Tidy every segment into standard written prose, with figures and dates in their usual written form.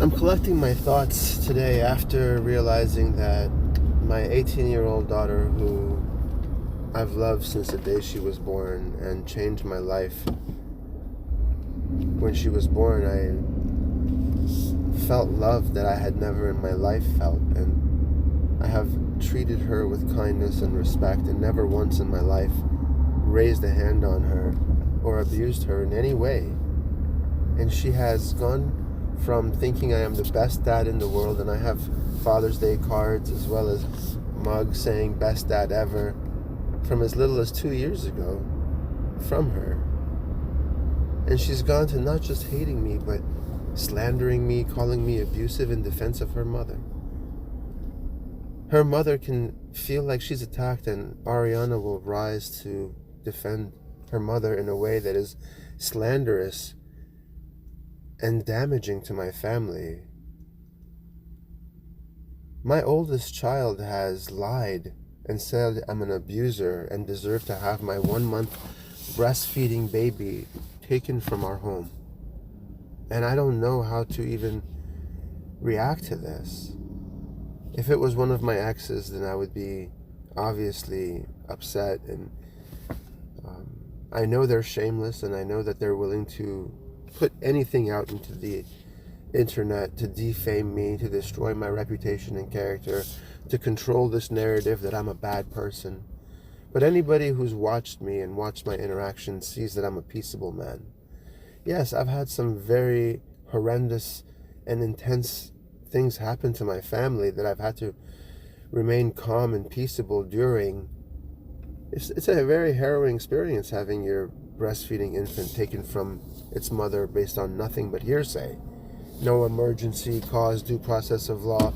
I'm collecting my thoughts today after realizing that my 18-year-old daughter, who I've loved since the day she was born and changed my life. When she was born, I felt love that I had never in my life felt, and I have treated her with kindness and respect, and never once in my life raised a hand on her or abused her in any way. And she has gone from thinking I am the best dad in the world, and I have Father's Day cards as well as mugs saying best dad ever, from as little as 2 years ago from her. And she's gone to not just hating me, but slandering me, calling me abusive in defense of her mother. Her mother can feel like she's attacked, and Aryana will rise to defend her mother in a way that is slanderous and damaging to my family. My oldest child has lied and said I'm an abuser and deserve to have my 1-month breastfeeding baby taken from our home. And I don't know how to even react to this. If it was one of my exes, then I would be obviously upset, and I know they're shameless, and I know that they're willing to put anything out into the internet to defame me, to destroy my reputation and character, to control this narrative that I'm a bad person. But anybody who's watched me and watched my interactions sees that I'm a peaceable man. Yes, I've had some very horrendous and intense things happen to my family that I've had to remain calm and peaceable during. It's a very harrowing experience, having your breastfeeding infant taken from its mother based on nothing but hearsay. No emergency cause, due process of law.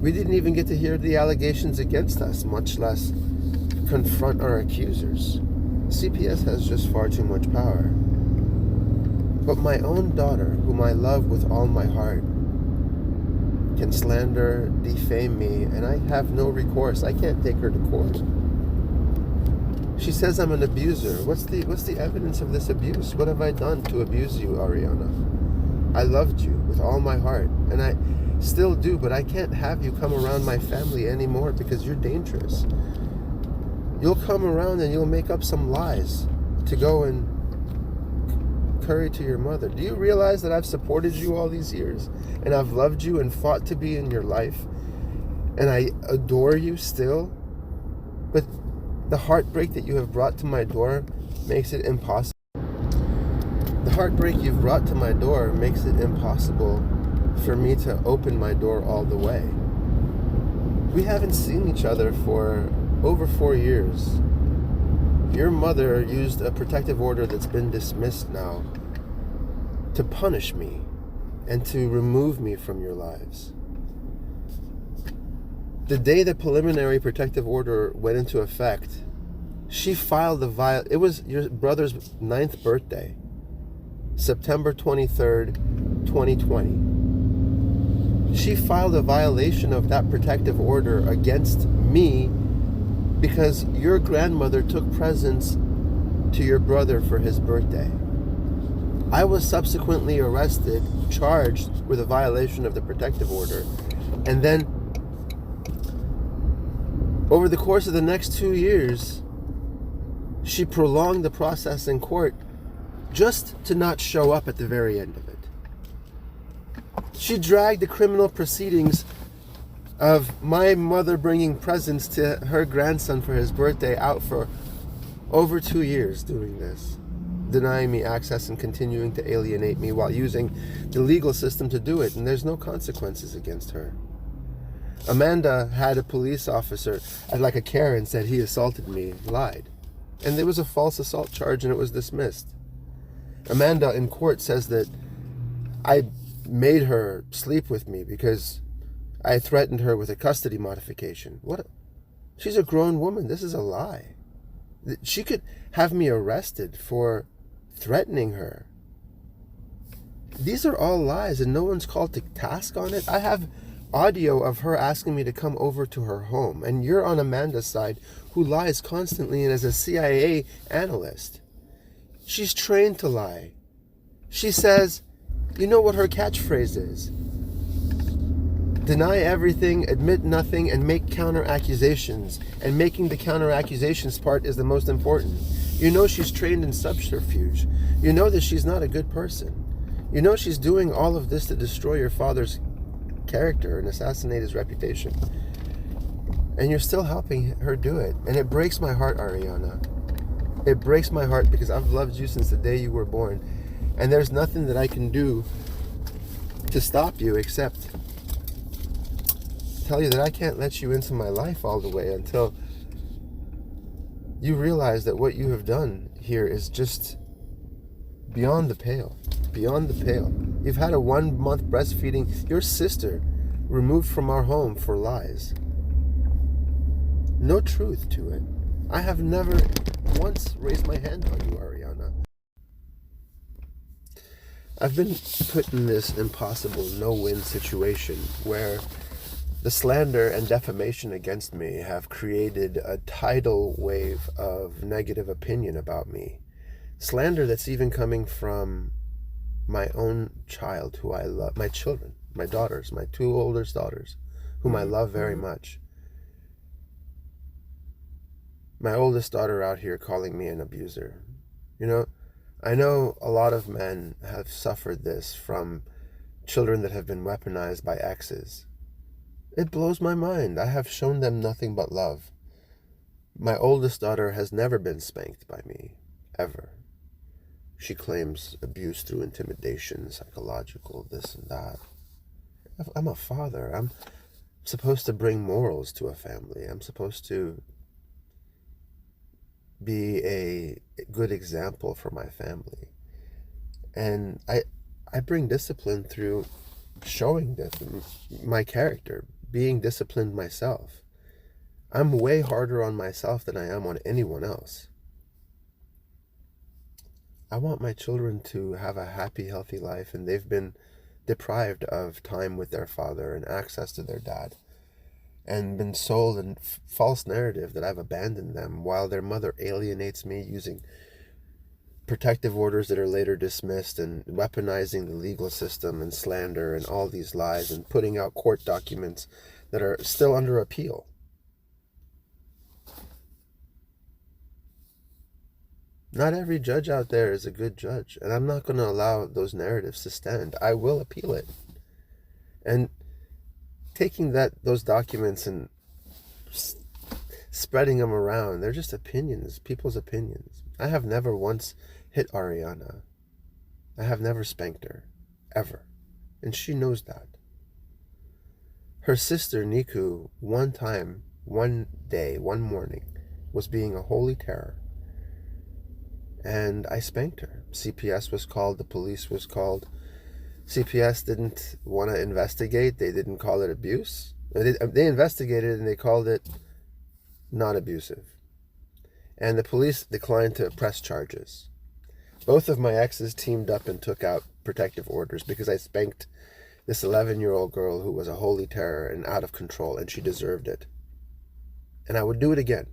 We didn't even get to hear the allegations against us, much less confront our accusers. CPS has just far too much power. But my own daughter, whom I love with all my heart, can slander, defame me, and I have no recourse. I can't take her to court. She says I'm an abuser. What's the evidence of this abuse? What have I done to abuse you, Aryana? I loved you with all my heart, and I still do, but I can't have you come around my family anymore because you're dangerous. You'll come around and you'll make up some lies to go and curry to your mother. Do you realize that I've supported you all these years, and I've loved you and fought to be in your life, and I adore you still? But the heartbreak that you have brought to my door makes it impossible. The heartbreak you've brought to my door makes it impossible for me to open my door all the way. We haven't seen each other for over 4 years. Your mother used a protective order that's been dismissed now to punish me and to remove me from your lives. The day the preliminary protective order went into effect, she filed it was your brother's 9th birthday, September 23rd, 2020. She filed a violation of that protective order against me because your grandmother took presents to your brother for his birthday. I was subsequently arrested, charged with a violation of the protective order, and then over the course of the next 2 years, she prolonged the process in court just to not show up at the very end of it. She dragged the criminal proceedings of my mother bringing presents to her grandson for his birthday out for over 2 years doing this, denying me access and continuing to alienate me while using the legal system to do it, and there's no consequences against her. Amanda had a police officer, like a Karen, said he assaulted me, lied. And there was a false assault charge and it was dismissed. Amanda in court says that I made her sleep with me because I threatened her with a custody modification. She's a grown woman. This is a lie. She could have me arrested for threatening her. These are all lies, and no one's called to task on it. I have audio of her asking me to come over to her home, and you're on Amanda's side, who lies constantly and is a CIA analyst. She's trained to lie. She says, You know what her catchphrase is. Deny everything, admit nothing, and make counter accusations. And making the counter accusations part is the most important. You know she's trained in subterfuge. You know that she's not a good person. You know she's doing all of this to destroy your father's character and assassinate his reputation. And you're still helping her do it. And it breaks my heart, Aryana. It breaks my heart because I've loved you since the day you were born. And there's nothing that I can do to stop you except tell you that I can't let you into my life all the way until you realize that what you have done here is just beyond the pale. Beyond the pale. You've had a 1 month breastfeeding your sister removed from our home for lies. No truth to it. I have never once raised my hand on you, Aryana. I've been put in this impossible no-win situation where the slander and defamation against me have created a tidal wave of negative opinion about me. Slander that's even coming from my own child who I love, my children, my daughters, my 2 oldest daughters, whom I love very much. My oldest daughter out here calling me an abuser. You know, I know a lot of men have suffered this from children that have been weaponized by exes. It blows my mind. I have shown them nothing but love. My oldest daughter has never been spanked by me, ever. She claims abuse through intimidation, psychological, this and that. I'm a father. I'm supposed to bring morals to a family. I'm supposed to be a good example for my family. And I bring discipline through showing my character, being disciplined myself. I'm way harder on myself than I am on anyone else. I want my children to have a happy, healthy life, and they've been deprived of time with their father and access to their dad, and been sold a false narrative that I've abandoned them while their mother alienates me using protective orders that are later dismissed and weaponizing the legal system and slander and all these lies and putting out court documents that are still under appeal. Not every judge out there is a good judge, and I'm not going to allow those narratives to stand. I will appeal it. And taking those documents and spreading them around, they're just opinions, people's opinions. I have never once hit Aryana. I have never spanked her, ever. And she knows that. Her sister, Niku, one time, one day, one morning, was being a holy terror. And I spanked her. CPS was called, the police was called. CPS didn't want to investigate. They didn't call it abuse. They investigated and they called it non-abusive. And the police declined to press charges. Both of my exes teamed up and took out protective orders because I spanked this 11-year-old girl who was a holy terror and out of control, and she deserved it. And I would do it again.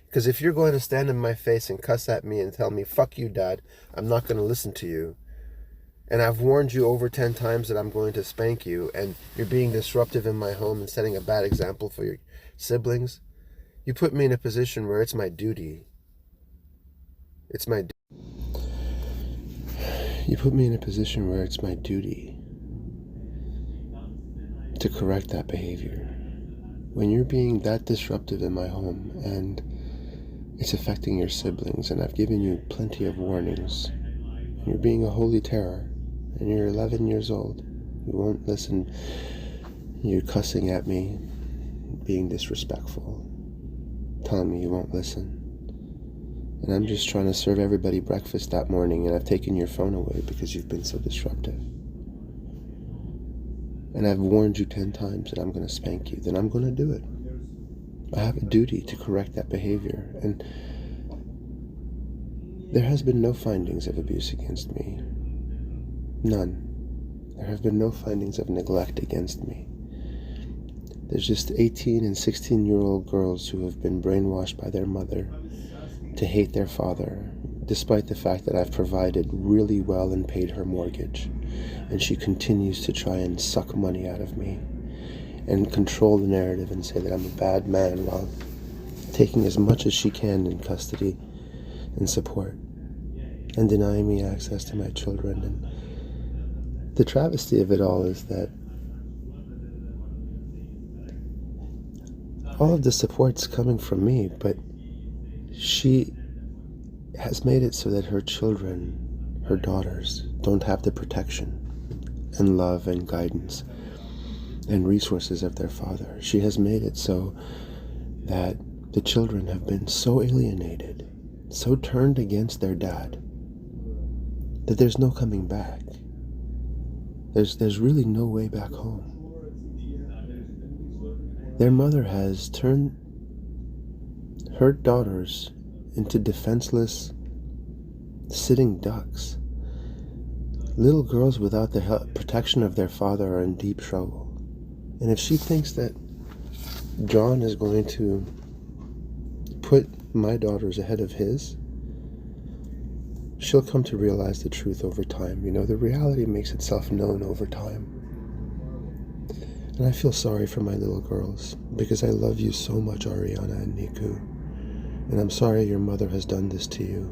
Because if you're going to stand in my face and cuss at me and tell me, fuck you, Dad, I'm not going to listen to you, and I've warned you over 10 times that I'm going to spank you, and you're being disruptive in my home and setting a bad example for your siblings, you put me in a position where it's my duty. It's my You put me in a position where it's my duty to correct that behavior. When you're being that disruptive in my home and it's affecting your siblings, and I've given you plenty of warnings, and you're being a holy terror, and you're 11 years old, you won't listen, you're cussing at me, being disrespectful, telling me you won't listen. And I'm just trying to serve everybody breakfast that morning, and I've taken your phone away because you've been so disruptive. And I've warned you 10 times that I'm going to spank you, then I'm going to do it. I have a duty to correct that behavior, and there has been no findings of abuse against me. None. There have been no findings of neglect against me. There's just 18 and 16-year-old girls who have been brainwashed by their mother to hate their father, despite the fact that I've provided really well and paid her mortgage, and she continues to try and suck money out of me and control the narrative and say that I'm a bad man while taking as much as she can in custody and support and denying me access to my children. And the travesty of it all is that all of the support's coming from me, but she has made it so that her children, her daughters, don't have the protection and love and guidance and resources of their father. She has made it so that the children have been so alienated, so turned against their dad, that there's no coming back. There's really no way back home. Their mother has turned her daughters into defenseless sitting ducks. Little girls without the protection of their father are in deep trouble. And if she thinks that John is going to put my daughters ahead of his, she'll come to realize the truth over time. The reality makes itself known over time. And I feel sorry for my little girls, because I love you so much, Aryana and Niku. And I'm sorry your mother has done this to you.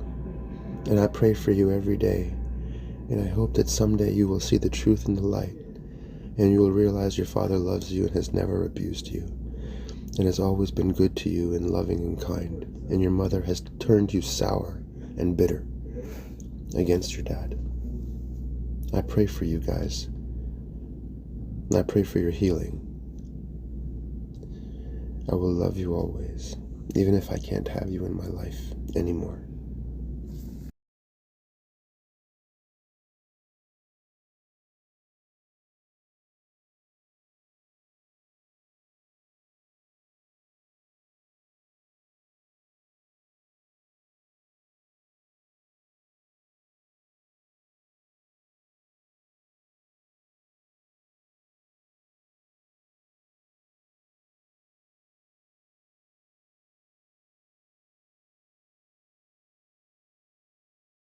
And I pray for you every day. And I hope that someday you will see the truth in the light, and you will realize your father loves you and has never abused you, and has always been good to you and loving and kind. And your mother has turned you sour and bitter against your dad. I pray for you guys. And I pray for your healing. I will love you always, even if I can't have you in my life anymore.